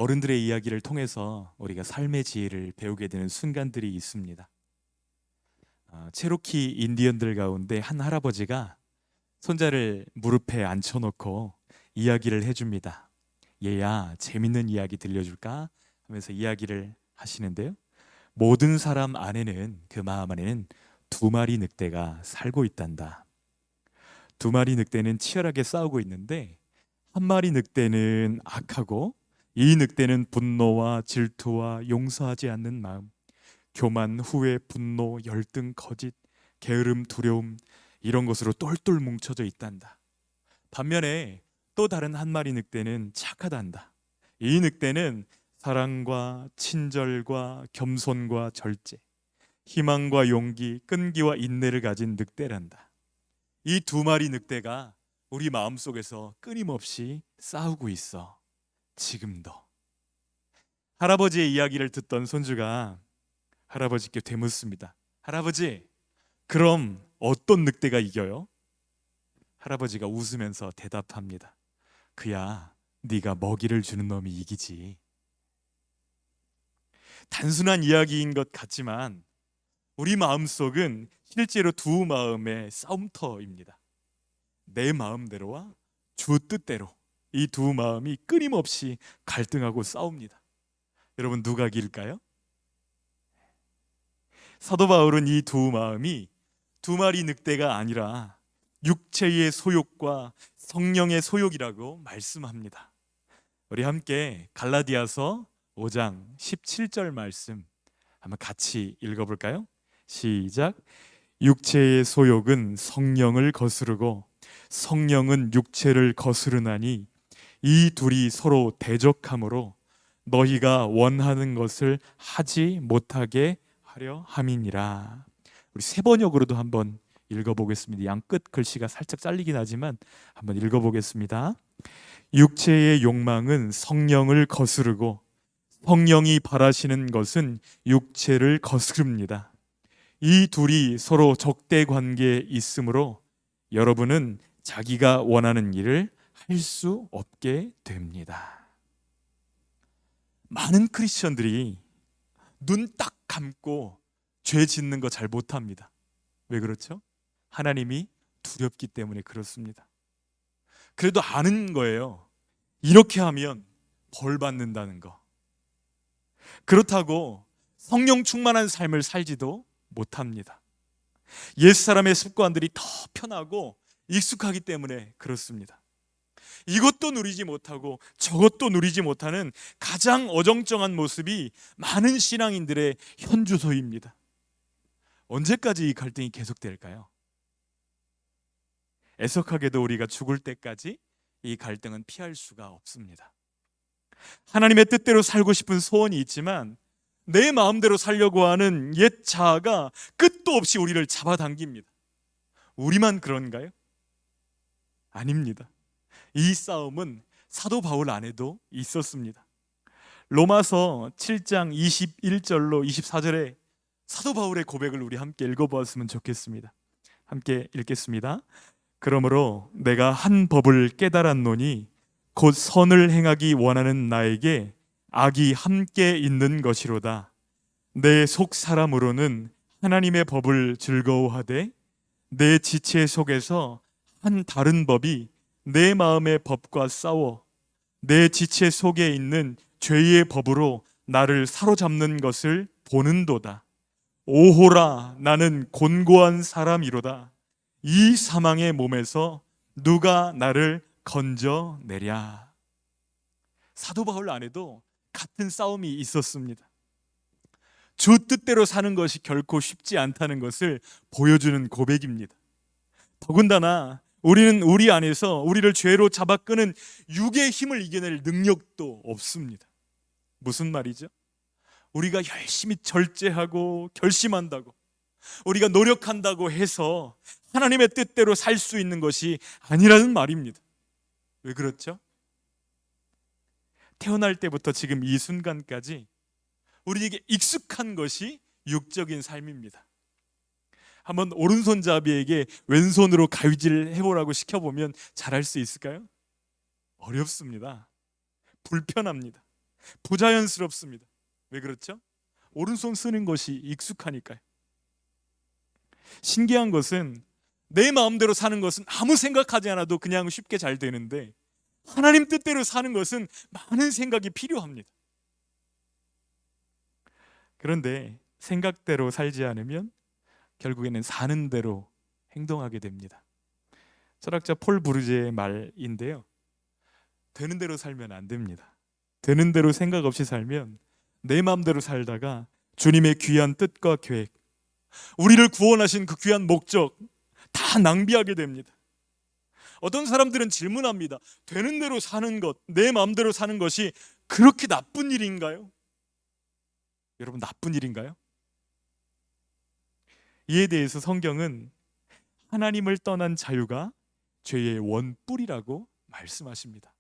어른들의 이야기를 통해서 우리가 삶의 지혜를 배우게 되는 순간들이 있습니다. 체로키 인디언들 가운데 한 할아버지가 손자를 무릎에 앉혀놓고 이야기를 해줍니다. 얘야, 재밌는 이야기 들려줄까? 하면서 이야기를 하시는데요. 모든 사람 안에는, 그 마음 안에는 두 마리 늑대가 살고 있단다. 두 마리 늑대는 치열하게 싸우고 있는데 한 마리 늑대는 악하고, 이 늑대는 분노와 질투와 용서하지 않는 마음, 교만, 후회, 분노, 열등, 거짓, 게으름, 두려움, 이런 것으로 똘똘 뭉쳐져 있단다. 반면에 또 다른 한 마리 늑대는 착하단다. 이 늑대는 사랑과 친절과 겸손과 절제, 희망과 용기, 끈기와 인내를 가진 늑대란다. 이 두 마리 늑대가 우리 마음속에서 끊임없이 싸우고 있어. 지금도. 할아버지의 이야기를 듣던 손주가 할아버지께 되묻습니다. 할아버지, 그럼 어떤 늑대가 이겨요? 할아버지가 웃으면서 대답합니다. 그야, 네가 먹이를 주는 놈이 이기지. 단순한 이야기인 것 같지만 우리 마음속은 실제로 두 마음의 싸움터입니다. 내 마음대로와 주 뜻대로 이 두 마음이 끊임없이 갈등하고 싸웁니다. 여러분, 누가 이길까요? 사도 바울은 이 두 마음이 두 마리 늑대가 아니라 육체의 소욕과 성령의 소욕이라고 말씀합니다. 우리 함께 갈라디아서 5장 17절 말씀 한번 같이 읽어볼까요? 시작. 육체의 소욕은 성령을 거스르고 성령은 육체를 거스르나니 이 둘이 서로 대적하므로 너희가 원하는 것을 하지 못하게 하려 함이니라. 우리 세 번역으로도 한번 읽어보겠습니다. 양끝 글씨가 살짝 잘리긴 하지만 한번 읽어보겠습니다. 육체의 욕망은 성령을 거스르고 성령이 바라시는 것은 육체를 거스릅니다. 이 둘이 서로 적대 관계에 있으므로 여러분은 자기가 원하는 일을 할 수 없게 됩니다. 많은 크리스천들이 눈 딱 감고 죄 짓는 거 잘 못합니다. 왜 그렇죠? 하나님이 두렵기 때문에 그렇습니다. 그래도 아는 거예요. 이렇게 하면 벌 받는다는 거. 그렇다고 성령 충만한 삶을 살지도 못합니다. 옛사람의 습관들이 더 편하고 익숙하기 때문에 그렇습니다. 이것도 누리지 못하고 저것도 누리지 못하는 가장 어정쩡한 모습이 많은 신앙인들의 현주소입니다. 언제까지 이 갈등이 계속될까요? 애석하게도 우리가 죽을 때까지 이 갈등은 피할 수가 없습니다. 하나님의 뜻대로 살고 싶은 소원이 있지만 내 마음대로 살려고 하는 옛 자아가 끝도 없이 우리를 잡아당깁니다. 우리만 그런가요? 아닙니다. 이 싸움은 사도 바울 안에도 있었습니다. 로마서 7장 21절로 24절에 사도 바울의 고백을 우리 함께 읽어보았으면 좋겠습니다. 함께 읽겠습니다. 그러므로 내가 한 법을 깨달았노니 곧 선을 행하기 원하는 나에게 악이 함께 있는 것이로다. 내 속 사람으로는 하나님의 법을 즐거워하되 내 지체 속에서 한 다른 법이 내 마음의 법과 싸워 내 지체 속에 있는 죄의 법으로 나를 사로잡는 것을 보는도다. 오호라, 나는 곤고한 사람이로다. 이 사망의 몸에서 누가 나를 건져내랴. 사도 바울 안에도 같은 싸움이 있었습니다. 주 뜻대로 사는 것이 결코 쉽지 않다는 것을 보여주는 고백입니다. 더군다나 우리는 우리 안에서 우리를 죄로 잡아끄는 육의 힘을 이겨낼 능력도 없습니다. 무슨 말이죠? 우리가 열심히 절제하고 결심한다고, 우리가 노력한다고 해서 하나님의 뜻대로 살 수 있는 것이 아니라는 말입니다. 왜 그렇죠? 태어날 때부터 지금 이 순간까지 우리에게 익숙한 것이 육적인 삶입니다. 한번 오른손잡이에게 왼손으로 가위질을 해보라고 시켜보면 잘할 수 있을까요? 어렵습니다. 불편합니다. 부자연스럽습니다. 왜 그렇죠? 오른손 쓰는 것이 익숙하니까요. 신기한 것은 내 마음대로 사는 것은 아무 생각하지 않아도 그냥 쉽게 잘 되는데, 하나님 뜻대로 사는 것은 많은 생각이 필요합니다. 그런데 생각대로 살지 않으면 결국에는 사는 대로 행동하게 됩니다. 철학자 폴 부르제의 말인데요, 되는 대로 살면 안 됩니다. 되는 대로 생각 없이 살면 내 마음대로 살다가 주님의 귀한 뜻과 계획, 우리를 구원하신 그 귀한 목적 다 낭비하게 됩니다. 어떤 사람들은 질문합니다. 되는 대로 사는 것, 내 마음대로 사는 것이 그렇게 나쁜 일인가요? 여러분, 나쁜 일인가요? 이에 대해서 성경은 하나님을 떠난 자유가 죄의 원뿔이라고 말씀하십니다.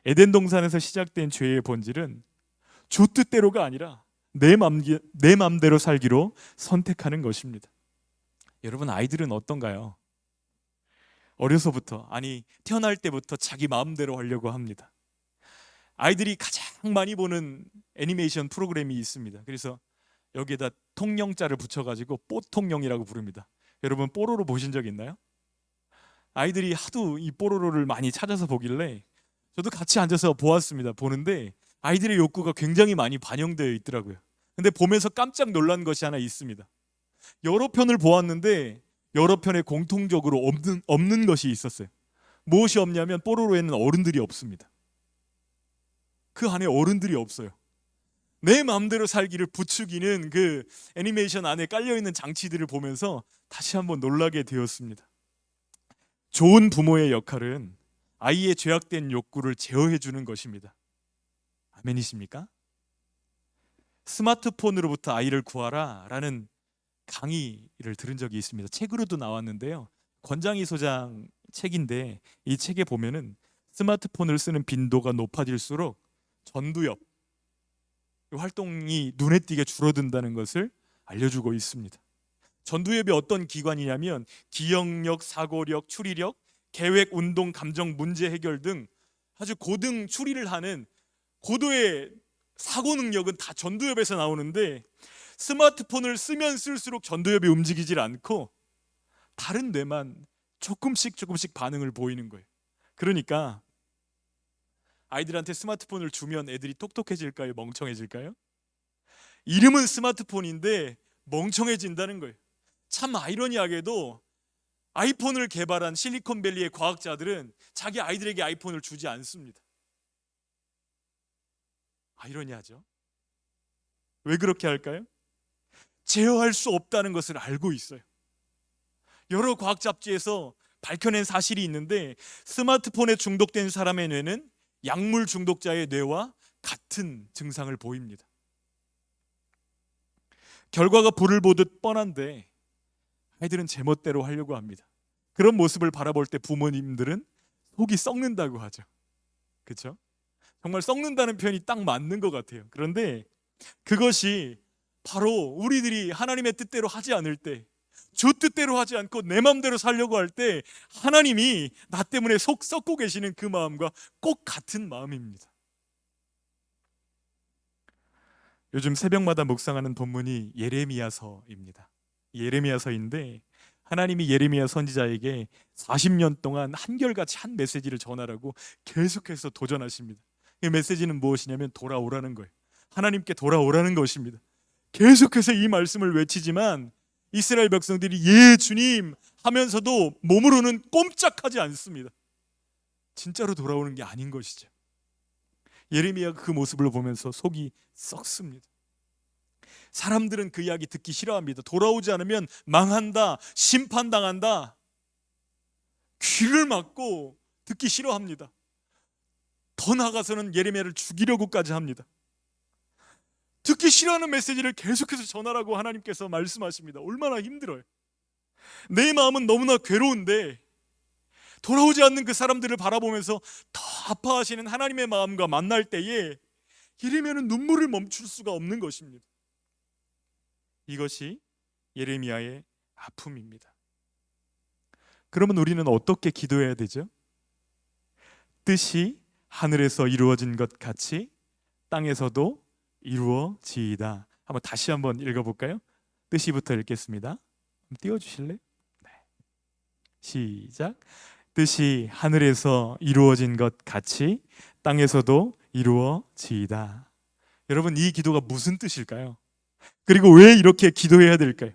에덴 동산에서 시작된 죄의 본질은 주 뜻대로가 아니라 내 맘대로 살기로 선택하는 것입니다. 여러분, 아이들은 어떤가요? 어려서부터, 아니 태어날 때부터 자기 마음대로 하려고 합니다. 아이들이 가장 많이 보는 애니메이션 프로그램이 있습니다. 그래서 여기에다 통영자를 붙여가지고 뽀통영이라고 부릅니다. 여러분, 뽀로로 보신 적 있나요? 아이들이 하도 이 뽀로로를 많이 찾아서 보길래 저도 같이 앉아서 보았습니다. 보는데 아이들의 욕구가 굉장히 많이 반영되어 있더라고요. 근데 보면서 깜짝 놀란 것이 하나 있습니다. 여러 편을 보았는데 여러 편에 공통적으로 없는 것이 있었어요. 무엇이 없냐면 뽀로로에는 어른들이 없습니다. 그 안에 어른들이 없어요. 내 마음대로 살기를 부추기는 그 애니메이션 안에 깔려있는 장치들을 보면서 다시 한번 놀라게 되었습니다. 좋은 부모의 역할은 아이의 죄악된 욕구를 제어해 주는 것입니다. 아멘이십니까? 스마트폰으로부터 아이를 구하라 라는 강의를 들은 적이 있습니다. 책으로도 나왔는데요, 권장희 소장 책인데, 이 책에 보면은 스마트폰을 쓰는 빈도가 높아질수록 전두엽 활동이 눈에 띄게 줄어든다는 것을 알려주고 있습니다. 전두엽이 어떤 기관이냐면 기억력, 사고력, 추리력, 계획, 운동, 감정, 문제 해결 등 아주 고등 추리를 하는 고도의 사고 능력은 다 전두엽에서 나오는데, 스마트폰을 쓰면 쓸수록 전두엽이 움직이질 않고 다른 뇌만 조금씩 반응을 보이는 거예요. 그러니까 아이들한테 스마트폰을 주면 애들이 똑똑해질까요? 멍청해질까요? 이름은 스마트폰인데 멍청해진다는 거예요. 참 아이러니하게도 아이폰을 개발한 실리콘밸리의 과학자들은 자기 아이들에게 아이폰을 주지 않습니다. 아이러니하죠? 왜 그렇게 할까요? 제어할 수 없다는 것을 알고 있어요. 여러 과학 잡지에서 밝혀낸 사실이 있는데, 스마트폰에 중독된 사람의 뇌는 약물 중독자의 뇌와 같은 증상을 보입니다. 결과가 불을 보듯 뻔한데 아이들은 제멋대로 하려고 합니다. 그런 모습을 바라볼 때 부모님들은 속이 썩는다고 하죠. 그렇죠? 정말 썩는다는 표현이 딱 맞는 것 같아요. 그런데 그것이 바로 우리들이 하나님의 뜻대로 하지 않을 때, 주 뜻대로 하지 않고 내 마음대로 살려고 할 때 하나님이 나 때문에 속 썩고 계시는 그 마음과 꼭 같은 마음입니다. 요즘 새벽마다 묵상하는 본문이 예레미야서입니다. 예레미야서인데 하나님이 예레미야 선지자에게 40년 동안 한결같이 한 메시지를 전하라고 계속해서 도전하십니다. 그 메시지는 무엇이냐면 돌아오라는 거예요. 하나님께 돌아오라는 것입니다. 계속해서 이 말씀을 외치지만 이스라엘 백성들이 예 주님 하면서도 몸으로는 꼼짝하지 않습니다. 진짜로 돌아오는 게 아닌 것이죠. 예레미야가 그 모습을 보면서 속이 썩습니다. 사람들은 그 이야기 듣기 싫어합니다. 돌아오지 않으면 망한다, 심판당한다. 귀를 막고 듣기 싫어합니다. 더 나아가서는 예레미야를 죽이려고까지 합니다. 듣기 싫어하는 메시지를 계속해서 전하라고 하나님께서 말씀하십니다. 얼마나 힘들어요. 내 마음은 너무나 괴로운데 돌아오지 않는 그 사람들을 바라보면서 더 아파하시는 하나님의 마음과 만날 때에 예레미야는 눈물을 멈출 수가 없는 것입니다. 이것이 예레미야의 아픔입니다. 그러면 우리는 어떻게 기도해야 되죠? 뜻이 하늘에서 이루어진 것 같이 땅에서도 이루어지이다. 한번 다시 한번 읽어볼까요? 뜻이부터 읽겠습니다. 띄워주실래요? 네. 시작. 뜻이 하늘에서 이루어진 것 같이 땅에서도 이루어지이다. 여러분, 이 기도가 무슨 뜻일까요? 그리고 왜 이렇게 기도해야 될까요?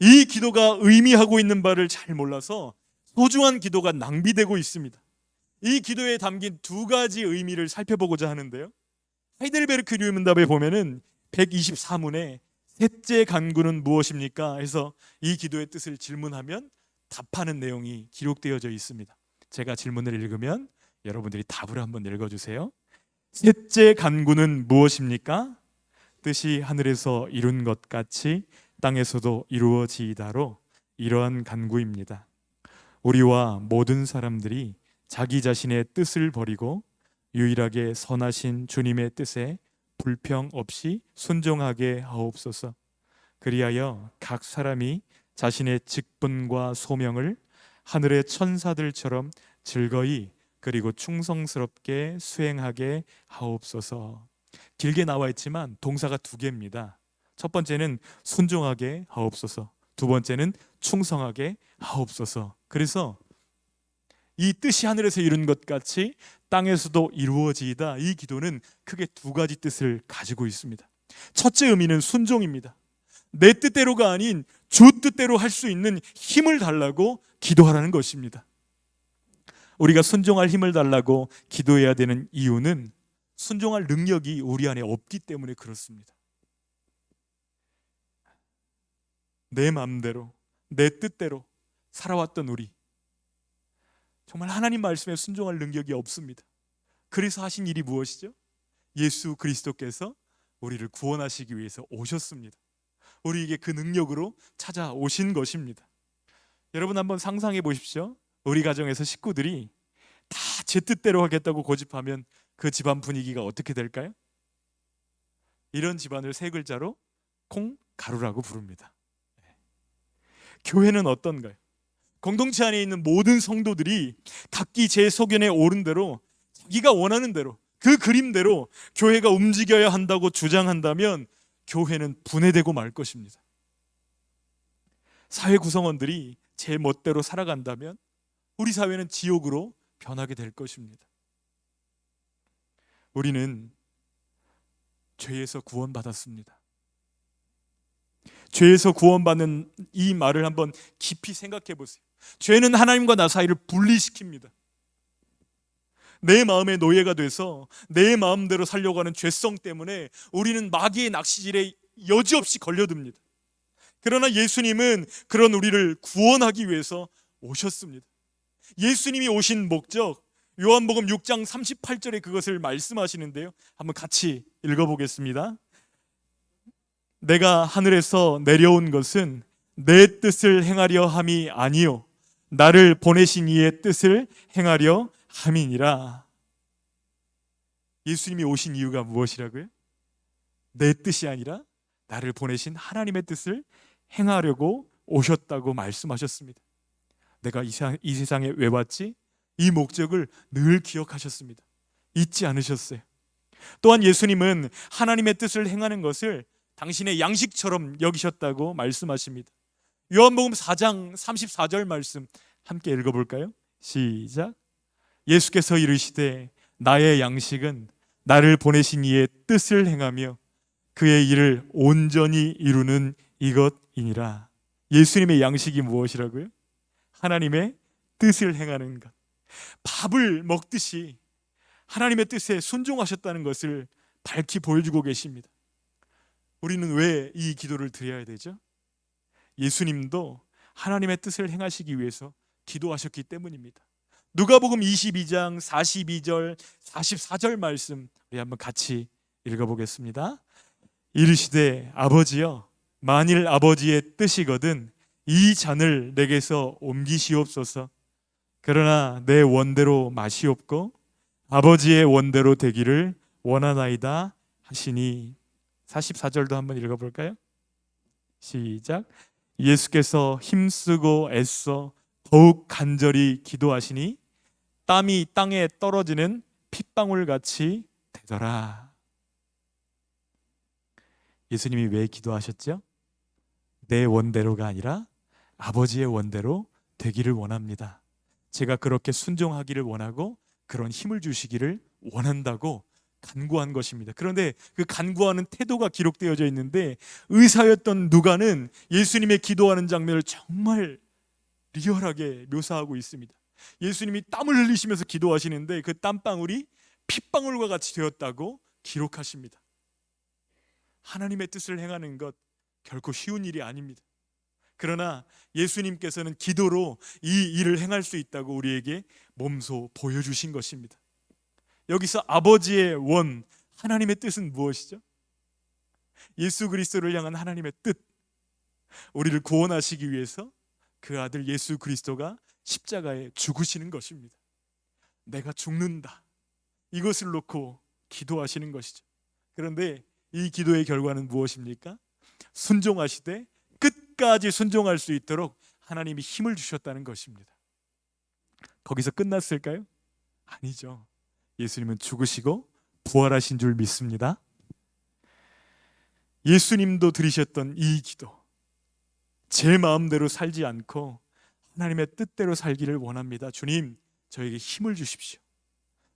이 기도가 의미하고 있는 바를 잘 몰라서 소중한 기도가 낭비되고 있습니다. 이 기도에 담긴 두 가지 의미를 살펴보고자 하는데요. 하이델베르크 류문답에 보면은 124문에 셋째 간구는 무엇입니까? 해서 이 기도의 뜻을 질문하면 답하는 내용이 기록되어져 있습니다. 제가 질문을 읽으면 여러분들이 답을 한번 읽어주세요. 셋째 간구는 무엇입니까? 뜻이 하늘에서 이룬 것 같이 땅에서도 이루어지이다로 이러한 간구입니다. 우리와 모든 사람들이 자기 자신의 뜻을 버리고 유일하게 선하신 주님의 뜻에 불평 없이 순종하게 하옵소서. 그리하여 각 사람이 자신의 직분과 소명을 하늘의 천사들처럼 즐거이 그리고 충성스럽게 수행하게 하옵소서. 길게 나와 있지만 동사가 두 개입니다. 첫 번째는 순종하게 하옵소서, 두 번째는 충성하게 하옵소서. 그래서 이 뜻이 하늘에서 이룬 것 같이 땅에서도 이루어지이다, 이 기도는 크게 두 가지 뜻을 가지고 있습니다. 첫째 의미는 순종입니다. 내 뜻대로가 아닌 주 뜻대로 할 수 있는 힘을 달라고 기도하라는 것입니다. 우리가 순종할 힘을 달라고 기도해야 되는 이유는 순종할 능력이 우리 안에 없기 때문에 그렇습니다. 내 마음대로 내 뜻대로 살아왔던 우리, 정말 하나님 말씀에 순종할 능력이 없습니다. 그래서 하신 일이 무엇이죠? 예수 그리스도께서 우리를 구원하시기 위해서 오셨습니다. 우리에게 그 능력으로 찾아오신 것입니다. 여러분 한번 상상해 보십시오. 우리 가정에서 식구들이 다 제 뜻대로 하겠다고 고집하면 그 집안 분위기가 어떻게 될까요? 이런 집안을 세 글자로 콩가루라고 부릅니다. 교회는 어떤가요? 공동체 안에 있는 모든 성도들이 각기 제 소견에 오른 대로, 자기가 원하는 대로, 그 그림대로 교회가 움직여야 한다고 주장한다면 교회는 분해되고 말 것입니다. 사회 구성원들이 제 멋대로 살아간다면 우리 사회는 지옥으로 변하게 될 것입니다. 우리는 죄에서 구원받았습니다. 죄에서 구원받는 이 말을 한번 깊이 생각해 보세요. 죄는 하나님과 나 사이를 분리시킵니다. 내 마음의 노예가 돼서 내 마음대로 살려고 하는 죄성 때문에 우리는 마귀의 낚시질에 여지없이 걸려듭니다. 그러나 예수님은 그런 우리를 구원하기 위해서 오셨습니다. 예수님이 오신 목적, 요한복음 6장 38절에 그것을 말씀하시는데요. 한번 같이 읽어보겠습니다. 내가 하늘에서 내려온 것은 내 뜻을 행하려 함이 아니요 나를 보내신 이의 뜻을 행하려 함이니라. 예수님이 오신 이유가 무엇이라고요? 내 뜻이 아니라 나를 보내신 하나님의 뜻을 행하려고 오셨다고 말씀하셨습니다. 내가 이 세상에 왜 왔지? 이 목적을 늘 기억하셨습니다. 잊지 않으셨어요. 또한 예수님은 하나님의 뜻을 행하는 것을 당신의 양식처럼 여기셨다고 말씀하십니다. 요한복음 4장 34절 말씀 함께 읽어볼까요? 시작. 예수께서 이르시되 나의 양식은 나를 보내신 이의 뜻을 행하며 그의 일을 온전히 이루는 이것이니라. 예수님의 양식이 무엇이라고요? 하나님의 뜻을 행하는 것. 밥을 먹듯이 하나님의 뜻에 순종하셨다는 것을 밝히 보여주고 계십니다. 우리는 왜 이 기도를 드려야 되죠? 예수님도 하나님의 뜻을 행하시기 위해서 기도하셨기 때문입니다. 누가복음 22장 42절 44절 말씀 우리 한번 같이 읽어보겠습니다. 이르시되 아버지여 만일 아버지의 뜻이거든 이 잔을 내게서 옮기시옵소서. 그러나 내 원대로 마시옵고 아버지의 원대로 되기를 원하나이다 하시니. 44절도 한번 읽어볼까요? 시작. 예수께서 힘쓰고 애써 더욱 간절히 기도하시니 땀이 땅에 떨어지는 핏방울같이 되더라. 예수님이 왜 기도하셨죠? 내 원대로가 아니라 아버지의 원대로 되기를 원합니다. 제가 그렇게 순종하기를 원하고 그런 힘을 주시기를 원한다고 간구한 것입니다. 그런데 그 간구하는 태도가 기록되어져 있는데, 의사였던 누가는 예수님의 기도하는 장면을 정말 리얼하게 묘사하고 있습니다. 예수님이 땀을 흘리시면서 기도하시는데 그 땀방울이 핏방울과 같이 되었다고 기록하십니다. 하나님의 뜻을 행하는 것 결코 쉬운 일이 아닙니다. 그러나 예수님께서는 기도로 이 일을 행할 수 있다고 우리에게 몸소 보여주신 것입니다. 여기서 아버지의 원, 하나님의 뜻은 무엇이죠? 예수 그리스도를 향한 하나님의 뜻, 우리를 구원하시기 위해서 그 아들 예수 그리스도가 십자가에 죽으시는 것입니다. 내가 죽는다, 이것을 놓고 기도하시는 것이죠. 그런데 이 기도의 결과는 무엇입니까? 순종하시되 끝까지 순종할 수 있도록 하나님이 힘을 주셨다는 것입니다. 거기서 끝났을까요? 아니죠. 예수님은 죽으시고 부활하신 줄 믿습니다. 예수님도 드리셨던 이 기도, 제 마음대로 살지 않고 하나님의 뜻대로 살기를 원합니다. 주님, 저에게 힘을 주십시오.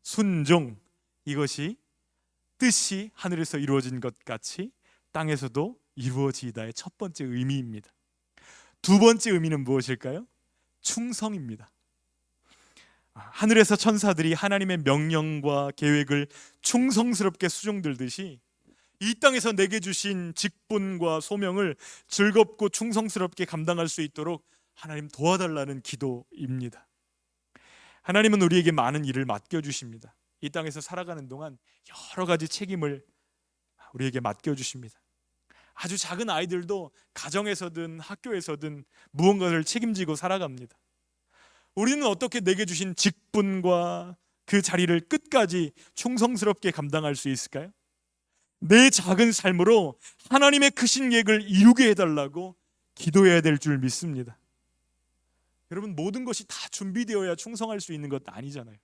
순종, 이것이 뜻이 하늘에서 이루어진 것 같이 땅에서도 이루어지다의 첫 번째 의미입니다. 두 번째 의미는 무엇일까요? 충성입니다. 하늘에서 천사들이 하나님의 명령과 계획을 충성스럽게 수종들듯이 이 땅에서 내게 주신 직분과 소명을 즐겁고 충성스럽게 감당할 수 있도록 하나님 도와달라는 기도입니다. 하나님은 우리에게 많은 일을 맡겨주십니다. 이 땅에서 살아가는 동안 여러 가지 책임을 우리에게 맡겨주십니다. 아주 작은 아이들도 가정에서든 학교에서든 무언가를 책임지고 살아갑니다. 우리는 어떻게 내게 주신 직분과 그 자리를 끝까지 충성스럽게 감당할 수 있을까요? 내 작은 삶으로 하나님의 크신 계획을 이루게 해달라고 기도해야 될 줄 믿습니다. 여러분, 모든 것이 다 준비되어야 충성할 수 있는 것도 아니잖아요.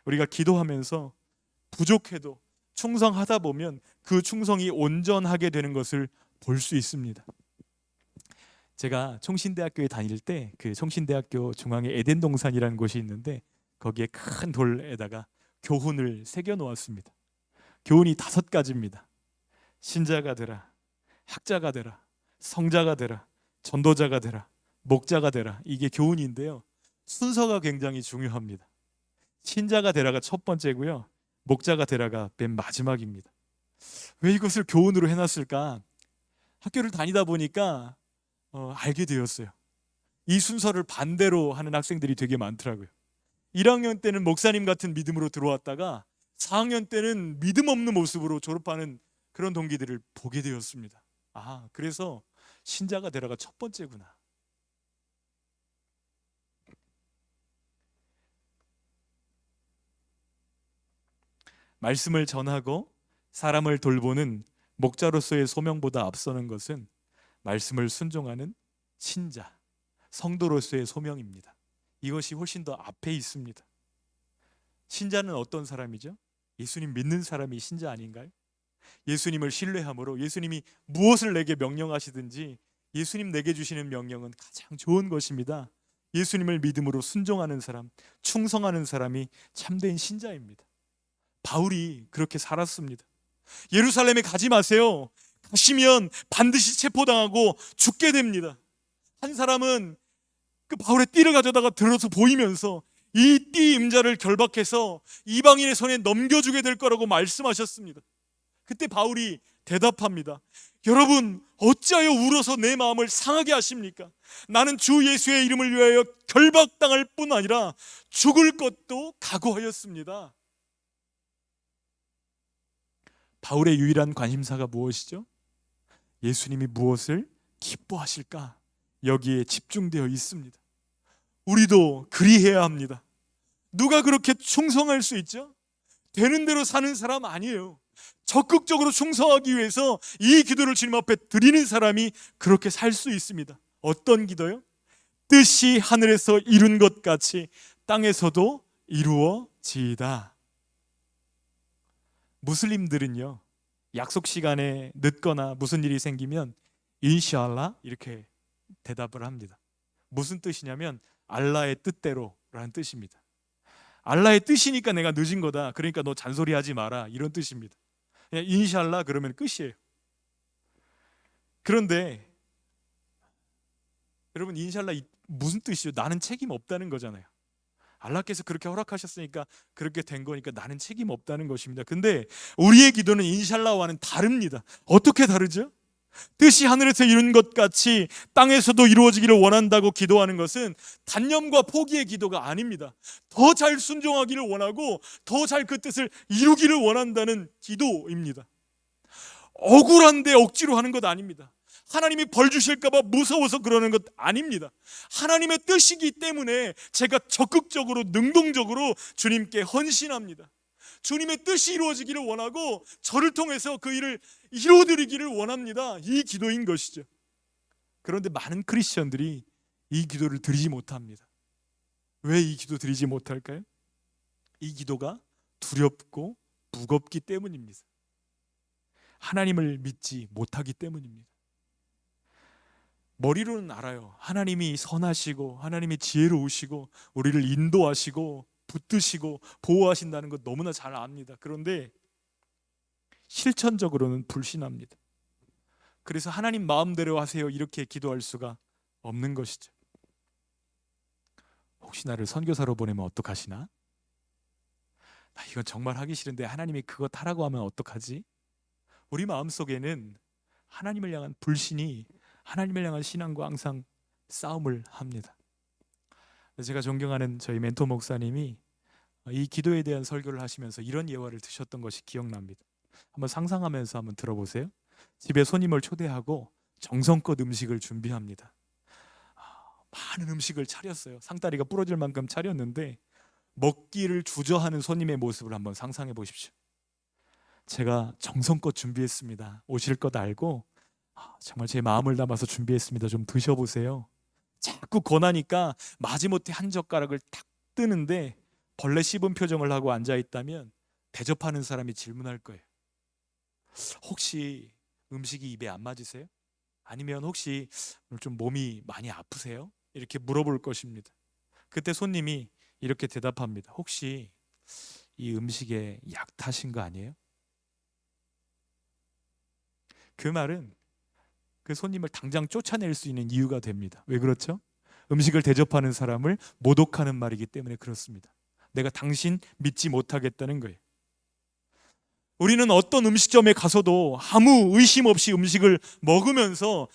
우리가 기도하면서 부족해도 충성하다 보면 그 충성이 온전하게 되는 것을 볼 수 있습니다. 제가 총신대학교에 다닐 때 그 총신대학교 중앙에 에덴동산이라는 곳이 있는데 거기에 큰 돌에다가 교훈을 새겨 놓았습니다. 교훈이 5가지입니다. 신자가 되라, 학자가 되라, 성자가 되라, 전도자가 되라, 목자가 되라. 이게 교훈인데요, 순서가 굉장히 중요합니다. 신자가 되라가 첫 번째고요, 목자가 되라가 맨 마지막입니다. 왜 이것을 교훈으로 해놨을까? 학교를 다니다 보니까 알게 되었어요. 이 순서를 반대로 하는 학생들이 되게 많더라고요. 1학년 때는 목사님 같은 믿음으로 들어왔다가 4학년 때는 믿음 없는 모습으로 졸업하는 그런 동기들을 보게 되었습니다. 그래서 신자가 되라가 첫 번째구나. 말씀을 전하고 사람을 돌보는 목자로서의 소명보다 앞서는 것은 말씀을 순종하는 신자, 성도로서의 소명입니다. 이것이 훨씬 더 앞에 있습니다. 신자는 어떤 사람이죠? 예수님 믿는 사람이 신자 아닌가요? 예수님을 신뢰함으로 예수님이 무엇을 내게 명령하시든지 예수님 내게 주시는 명령은 가장 좋은 것입니다. 예수님을 믿음으로 순종하는 사람, 충성하는 사람이 참된 신자입니다. 바울이 그렇게 살았습니다. 예루살렘에 가지 마세요. 가시면 반드시 체포당하고 죽게 됩니다. 한 사람은 그 바울의 띠를 가져다가 들어서 보이면서 이 띠 임자를 결박해서 이방인의 손에 넘겨주게 될 거라고 말씀하셨습니다. 그때 바울이 대답합니다. 여러분, 어찌하여 울어서 내 마음을 상하게 하십니까? 나는 주 예수의 이름을 위하여 결박당할 뿐 아니라 죽을 것도 각오하였습니다. 바울의 유일한 관심사가 무엇이죠? 예수님이 무엇을 기뻐하실까? 여기에 집중되어 있습니다. 우리도 그리해야 합니다. 누가 그렇게 충성할 수 있죠? 되는 대로 사는 사람 아니에요. 적극적으로 충성하기 위해서 이 기도를 주님 앞에 드리는 사람이 그렇게 살 수 있습니다. 어떤 기도요? 뜻이 하늘에서 이룬 것 같이 땅에서도 이루어지이다. 무슬림들은요, 약속 시간에 늦거나 무슨 일이 생기면 인샬라 이렇게 대답을 합니다. 무슨 뜻이냐면 알라의 뜻대로라는 뜻입니다. 알라의 뜻이니까 내가 늦은 거다. 그러니까 너 잔소리하지 마라. 이런 뜻입니다. 그냥 인샬라 그러면 끝이에요. 그런데 여러분 인샬라 무슨 뜻이죠? 나는 책임 없다는 거잖아요. 알라께서 그렇게 허락하셨으니까 그렇게 된 거니까 나는 책임 없다는 것입니다. 근데 우리의 기도는 인샬라와는 다릅니다. 어떻게 다르죠? 뜻이 하늘에서 이룬 것 같이 땅에서도 이루어지기를 원한다고 기도하는 것은 단념과 포기의 기도가 아닙니다. 더 잘 순종하기를 원하고 더 잘 그 뜻을 이루기를 원한다는 기도입니다. 억울한데 억지로 하는 것 아닙니다. 하나님이 벌 주실까 봐 무서워서 그러는 것 아닙니다. 하나님의 뜻이기 때문에 제가 적극적으로 능동적으로 주님께 헌신합니다. 주님의 뜻이 이루어지기를 원하고 저를 통해서 그 일을 이루어드리기를 원합니다. 이 기도인 것이죠. 그런데 많은 크리스천들이 이 기도를 드리지 못합니다. 왜 이 기도 드리지 못할까요? 이 기도가 두렵고 무겁기 때문입니다. 하나님을 믿지 못하기 때문입니다. 머리로는 알아요. 하나님이 선하시고 하나님이 지혜로우시고 우리를 인도하시고 붙드시고 보호하신다는 것 너무나 잘 압니다. 그런데 실천적으로는 불신합니다. 그래서 하나님 마음대로 하세요 이렇게 기도할 수가 없는 것이죠. 혹시 나를 선교사로 보내면 어떡하시나? 나 이건 정말 하기 싫은데 하나님이 그것 하라고 하면 어떡하지? 우리 마음속에는 하나님을 향한 불신이 하나님을 향한 신앙과 항상 싸움을 합니다. 제가 존경하는 저희 멘토 목사님이 이 기도에 대한 설교를 하시면서 이런 예화를 드셨던 것이 기억납니다. 한번 상상하면서 한번 들어보세요. 집에 손님을 초대하고 정성껏 음식을 준비합니다. 많은 음식을 차렸어요. 상다리가 부러질 만큼 차렸는데 먹기를 주저하는 손님의 모습을 한번 상상해 보십시오. 제가 정성껏 준비했습니다. 오실 것 알고 정말 제 마음을 담아서 준비했습니다. 좀 드셔보세요. 자꾸 권하니까 마지못해 한 젓가락을 탁 뜨는데 벌레 씹은 표정을 하고 앉아있다면 대접하는 사람이 질문할 거예요. 혹시 음식이 입에 안 맞으세요? 아니면 혹시 좀 몸이 많이 아프세요? 이렇게 물어볼 것입니다. 그때 손님이 이렇게 대답합니다. 혹시 이 음식에 약 타신 거 아니에요? 그 말은 그 손님을 당장 쫓아낼 수 있는 이유가 됩니다. 왜 그렇죠? 음식을 대접하는 사람을 모독하는 말이기 때문에 그렇습니다. 내가 당신 믿지 못하겠다는 거예요. 우리는 어떤 음식점에 가서도 아무 의심 없이 음식을 먹으면서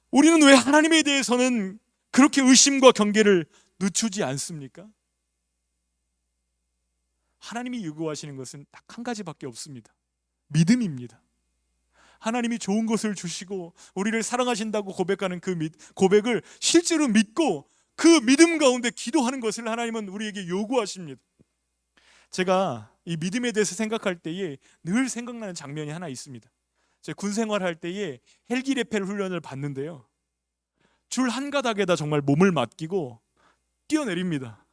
우리는 왜 하나님에 대해서는 그렇게 의심과 경계를 늦추지 않습니까? 하나님이 요구하시는 것은 딱 한 가지밖에 없습니다. 믿음입니다. 하나님이 좋은 것을 주시고 우리를 사랑하신다고 고백하는 그 고백을 실제로 믿고 그 믿음 가운데 기도하는 것을 하나님은 우리에게 요구하십니다. 제가 이 믿음에 대해서 생각할 때에 늘 생각나는 장면이 하나 있습니다. 제가 군 생활할 때에 헬기 레펠 훈련을 받는데요. 줄 한 가닥에다 정말 몸을 맡기고 뛰어내립니다.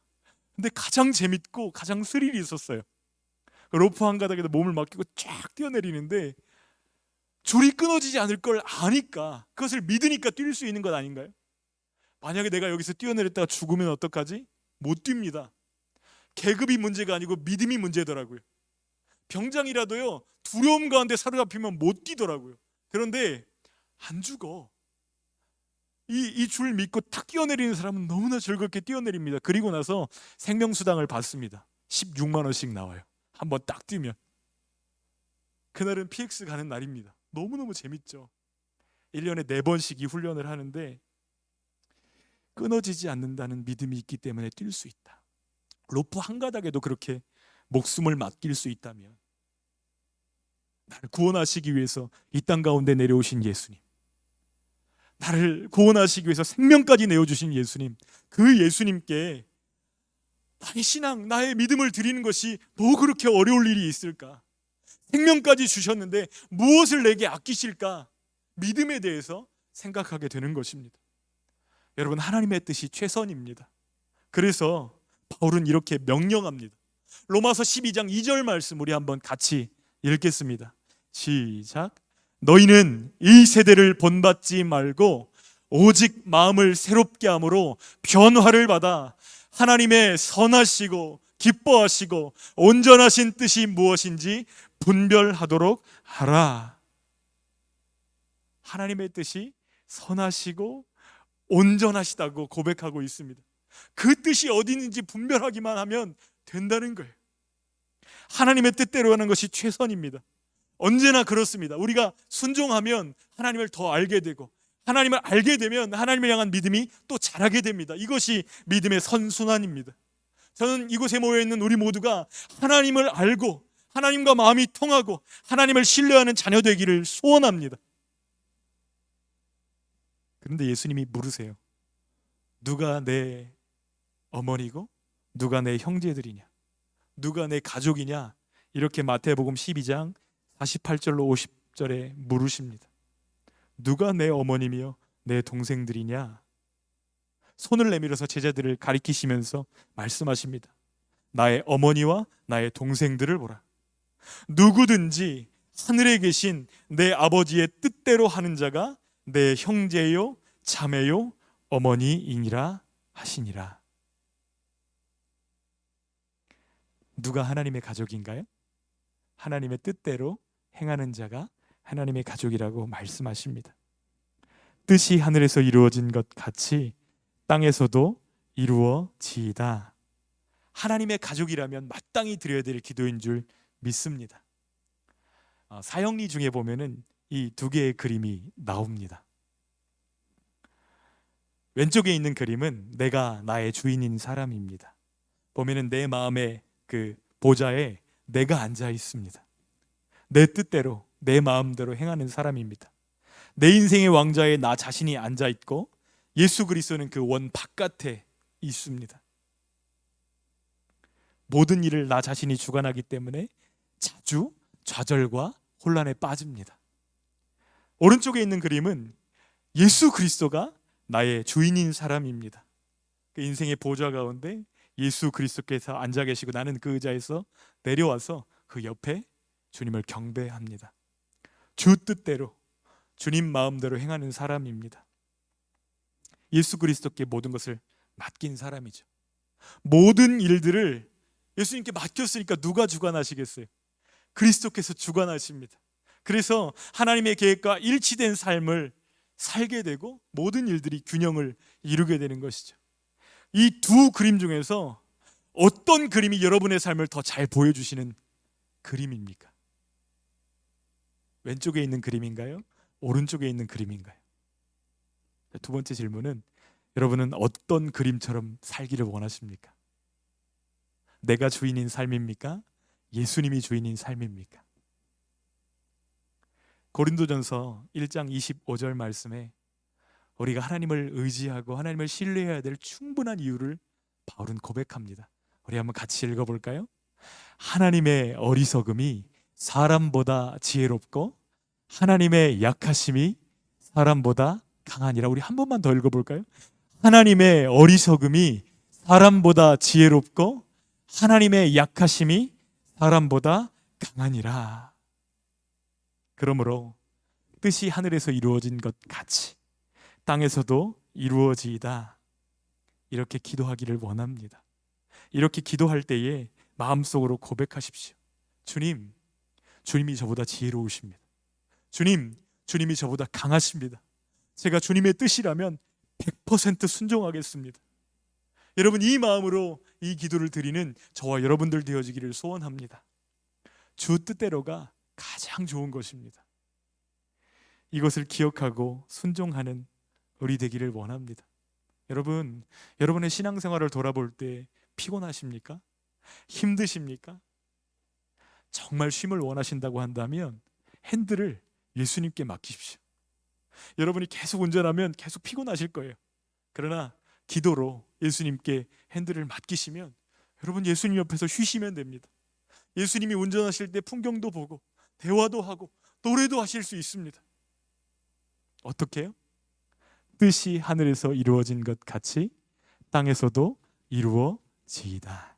근데 가장 재밌고 가장 스릴이 있었어요. 로프 한 가닥에다 몸을 맡기고 쫙 뛰어내리는데 줄이 끊어지지 않을 걸 아니까, 그것을 믿으니까 뛸 수 있는 것 아닌가요? 만약에 내가 여기서 뛰어내렸다가 죽으면 어떡하지? 못 뜁니다. 계급이 문제가 아니고 믿음이 문제더라고요. 병장이라도요, 두려움 가운데 사로잡히면 못 뛰더라고요. 그런데 안 죽어. 이 줄 믿고 탁 뛰어내리는 사람은 너무나 즐겁게 뛰어내립니다. 그리고 나서 생명수당을 받습니다. 16만 원씩 나와요. 한번 딱 뛰면. 그날은 PX 가는 날입니다. 너무너무 재밌죠. 1년에 4번씩 이 훈련을 하는데 끊어지지 않는다는 믿음이 있기 때문에 뛸 수 있다. 로프 한 가닥에도 그렇게 목숨을 맡길 수 있다면 나를 구원하시기 위해서 이 땅 가운데 내려오신 예수님, 나를 구원하시기 위해서 생명까지 내어주신 예수님, 그 예수님께 나의 신앙, 나의 믿음을 드리는 것이 뭐 그렇게 어려울 일이 있을까? 생명까지 주셨는데 무엇을 내게 아끼실까? 믿음에 대해서 생각하게 되는 것입니다. 여러분, 하나님의 뜻이 최선입니다. 그래서 바울은 이렇게 명령합니다. 로마서 12장 2절 말씀 우리 한번 같이 읽겠습니다. 시작. 너희는 이 세대를 본받지 말고 오직 마음을 새롭게 함으로 변화를 받아 하나님의 선하시고 기뻐하시고 온전하신 뜻이 무엇인지 분별하도록 하라. 하나님의 뜻이 선하시고 온전하시다고 고백하고 있습니다. 그 뜻이 어디 있는지 분별하기만 하면 된다는 거예요. 하나님의 뜻대로 하는 것이 최선입니다. 언제나 그렇습니다. 우리가 순종하면 하나님을 더 알게 되고, 하나님을 알게 되면 하나님을 향한 믿음이 또 자라게 됩니다. 이것이 믿음의 선순환입니다. 저는 이곳에 모여있는 우리 모두가 하나님을 알고 하나님과 마음이 통하고 하나님을 신뢰하는 자녀 되기를 소원합니다. 그런데 예수님이 물으세요. 누가 내 어머니고 누가 내 형제들이냐, 누가 내 가족이냐, 이렇게 마태복음 12장 48절로 50절에 물으십니다. 누가 내 어머니며 내 동생들이냐? 손을 내밀어서 제자들을 가리키시면서 말씀하십니다. 나의 어머니와 나의 동생들을 보라. 누구든지 하늘에 계신 내 아버지의 뜻대로 하는 자가 내 형제요 자매요 어머니이니라 하시니라. 누가 하나님의 가족인가요? 하나님의 뜻대로 행하는 자가 하나님의 가족이라고 말씀하십니다. 뜻이 하늘에서 이루어진 것 같이 땅에서도 이루어지이다. 하나님의 가족이라면 마땅히 드려야 될 기도인 줄 믿습니다. 사형리 중에 보면은 이 두 개의 그림이 나옵니다. 왼쪽에 있는 그림은 내가 나의 주인인 사람입니다. 보면은 내 마음의 그 보좌에 내가 앉아 있습니다. 내 뜻대로 내 마음대로 행하는 사람입니다. 내 인생의 왕좌에 나 자신이 앉아 있고 예수 그리스도는 그 원 바깥에 있습니다. 모든 일을 나 자신이 주관하기 때문에 자주 좌절과 혼란에 빠집니다. 오른쪽에 있는 그림은 예수 그리스도가 나의 주인인 사람입니다. 그 인생의 보좌 가운데 예수 그리스도께서 앉아 계시고 나는 그 의자에서 내려와서 그 옆에 주님을 경배합니다. 주 뜻대로 주님 마음대로 행하는 사람입니다. 예수 그리스도께 모든 것을 맡긴 사람이죠. 모든 일들을 예수님께 맡겼으니까 누가 주관하시겠어요? 그리스도께서 주관하십니다. 그래서 하나님의 계획과 일치된 삶을 살게 되고 모든 일들이 균형을 이루게 되는 것이죠. 이 두 그림 중에서 어떤 그림이 여러분의 삶을 더 잘 보여주시는 그림입니까? 왼쪽에 있는 그림인가요? 오른쪽에 있는 그림인가요? 두 번째 질문은 여러분은 어떤 그림처럼 살기를 원하십니까? 내가 주인인 삶입니까? 예수님이 주인인 삶입니까? 고린도전서 1장 25절 말씀에 우리가 하나님을 의지하고 하나님을 신뢰해야 될 충분한 이유를 바울은 고백합니다. 우리 한번 같이 읽어볼까요? 하나님의 어리석음이 사람보다 지혜롭고 하나님의 약하심이 사람보다 강하니라. 우리 한 번만 더 읽어볼까요? 하나님의 어리석음이 사람보다 지혜롭고 하나님의 약하심이 사람보다 강하니라. 그러므로 뜻이 하늘에서 이루어진 것 같이 땅에서도 이루어지이다. 이렇게 기도하기를 원합니다. 이렇게 기도할 때에 마음속으로 고백하십시오. 주님, 주님이 저보다 지혜로우십니다. 주님, 주님이 저보다 강하십니다. 제가 주님의 뜻이라면 100% 순종하겠습니다. 여러분, 이 마음으로 이 기도를 드리는 저와 여러분들 되어지기를 소원합니다. 주 뜻대로가 가장 좋은 것입니다. 이것을 기억하고 순종하는 우리 되기를 원합니다. 여러분, 여러분의 신앙생활을 돌아볼 때 피곤하십니까? 힘드십니까? 정말 쉼을 원하신다고 한다면 핸들을 예수님께 맡기십시오. 여러분이 계속 운전하면 계속 피곤하실 거예요. 그러나 기도로 예수님께 핸들을 맡기시면 여러분 예수님 옆에서 쉬시면 됩니다. 예수님이 운전하실 때 풍경도 보고 대화도 하고 노래도 하실 수 있습니다. 어떻게 해요? 뜻이 하늘에서 이루어진 것 같이 땅에서도 이루어지이다.